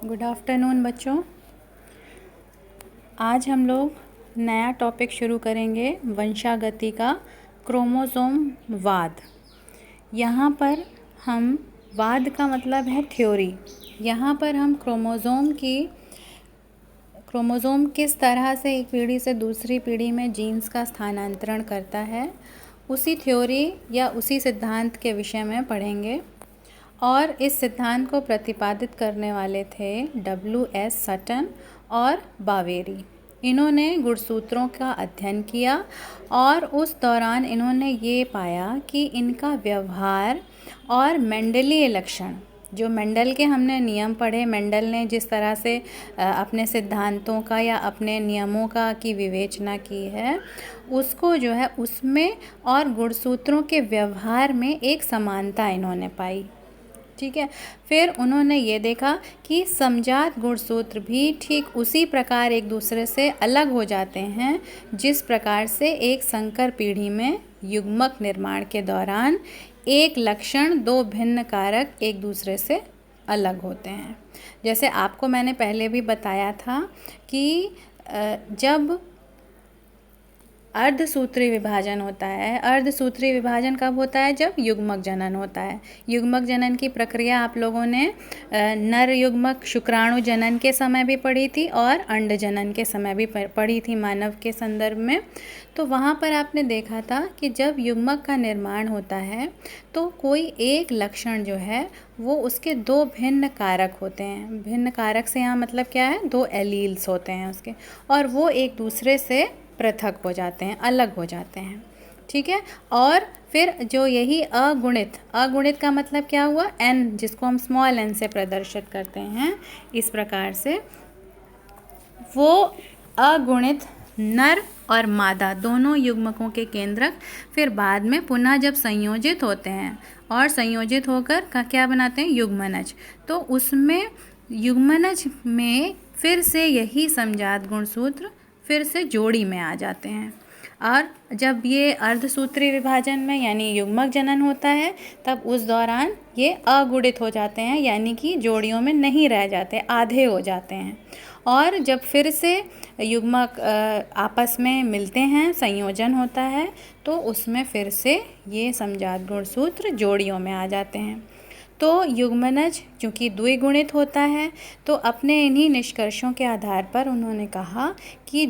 Good afternoon बच्चों। आज हम लोग नया टॉपिक शुरू करेंगे वंशागति का, क्रोमोसोम वाद। यहाँ पर हम वाद का मतलब है थ्योरी। यहाँ पर हम क्रोमोसोम किस तरह से एक पीढ़ी से दूसरी पीढ़ी में जीन्स का स्थानांतरण करता है, उसी थ्योरी या उसी सिद्धांत के विषय में पढ़ेंगे। और इस सिद्धांत को प्रतिपादित करने वाले थे W.S. सटन और बावेरी। इन्होंने गुणसूत्रों का अध्ययन किया और उस दौरान इन्होंने ये पाया कि इनका व्यवहार और मेंडलीय लक्षण, जो मेंडल के हमने नियम पढ़े, मेंडल ने जिस तरह से अपने सिद्धांतों का या अपने नियमों का की विवेचना की है, उसको जो है उसमें और गुणसूत्रों के व्यवहार में एक समानता इन्होंने पाई। ठीक है। फिर उन्होंने ये देखा कि समजात गुणसूत्र भी ठीक उसी प्रकार एक दूसरे से अलग हो जाते हैं जिस प्रकार से एक संकर पीढ़ी में युग्मक निर्माण के दौरान एक लक्षण दो भिन्न कारक एक दूसरे से अलग होते हैं। जैसे आपको मैंने पहले भी बताया था कि जब अर्धसूत्री विभाजन होता है, अर्धसूत्री विभाजन कब होता है? जब युग्मक जनन होता है। युग्मक जनन की प्रक्रिया आप लोगों ने नर युग्मक शुक्राणु जनन के समय भी पढ़ी थी और अंड जनन के समय भी पढ़ी थी मानव के संदर्भ में। तो वहाँ पर आपने देखा था कि जब युग्मक का निर्माण होता है तो कोई एक लक्षण जो है वो उसके दो भिन्न कारक होते हैं। भिन्न कारक से यहाँ मतलब क्या है? दो एलील्स होते हैं उसके, और वो एक दूसरे से पृथक हो जाते हैं, अलग हो जाते हैं। ठीक है। और फिर जो यही अगुणित का मतलब क्या हुआ? n, जिसको हम स्मॉल n से प्रदर्शित करते हैं इस प्रकार से, वो अगुणित नर और मादा दोनों युग्मकों के केंद्रक फिर बाद में पुनः जब संयोजित होते हैं और संयोजित होकर का क्या बनाते हैं? युग्मनज। तो उसमें युग्मनज में फिर से यही समजात गुणसूत्र फिर से जोड़ी में आ जाते हैं। और जब ये अर्धसूत्री विभाजन में यानी युग्मक जनन होता है तब उस दौरान ये अगुणित हो जाते हैं, यानी कि जोड़ियों में नहीं रह जाते, आधे हो जाते हैं। और जब फिर से युग्मक आपस में मिलते हैं, संयोजन होता है, तो उसमें फिर से ये समजात गुणसूत्र जोड़ियों में आ जाते हैं। तो युग्मनज चूँकि द्विगुणित होता है, तो अपने इन्हीं निष्कर्षों के आधार पर उन्होंने कहा कि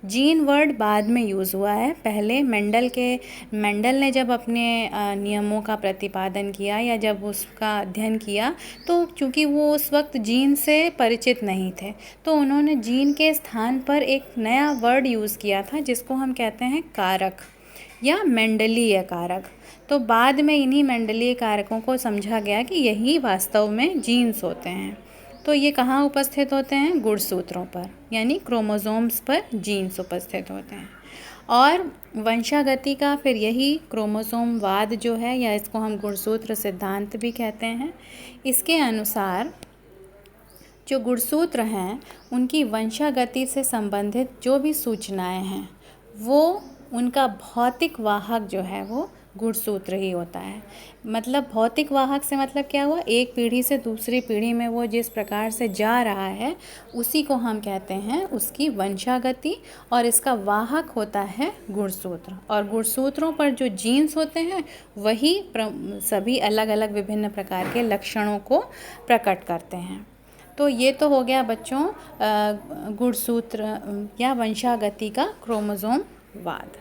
जीन वर्ड बाद में यूज़ हुआ है। पहले मेंडल ने जब अपने नियमों का प्रतिपादन किया या जब उसका अध्ययन किया, तो चूँकि वो उस वक्त जीन से परिचित नहीं थे, तो उन्होंने जीन के स्थान पर एक नया वर्ड यूज़ किया था जिसको हम कहते हैं कारक या मेंडलीय कारक। तो बाद में इन्हीं मेंडलीय कारकों को समझा गया कि यही वास्तव में जीन्स होते हैं। तो ये कहाँ उपस्थित होते हैं? गुणसूत्रों पर, यानी क्रोमोसोम्स पर जीन्स उपस्थित होते हैं। और वंशागति का फिर यही क्रोमोसोम वाद जो है, या इसको हम गुणसूत्र सिद्धांत भी कहते हैं, इसके अनुसार जो गुणसूत्र हैं उनकी वंशागति से संबंधित जो भी सूचनाएं हैं वो उनका भौतिक वाहक जो है वो गुणसूत्र ही होता है। मतलब भौतिक वाहक से मतलब क्या हुआ? एक पीढ़ी से दूसरी पीढ़ी में वो जिस प्रकार से जा रहा है उसी को हम कहते हैं उसकी वंशागति, और इसका वाहक होता है गुणसूत्र। और गुणसूत्रों पर जो जीन्स होते हैं वही सभी अलग अलग विभिन्न प्रकार के लक्षणों को प्रकट करते हैं। तो ये तो हो गया बच्चों गुणसूत्र या वंशागति का क्रोमोसोम वाद।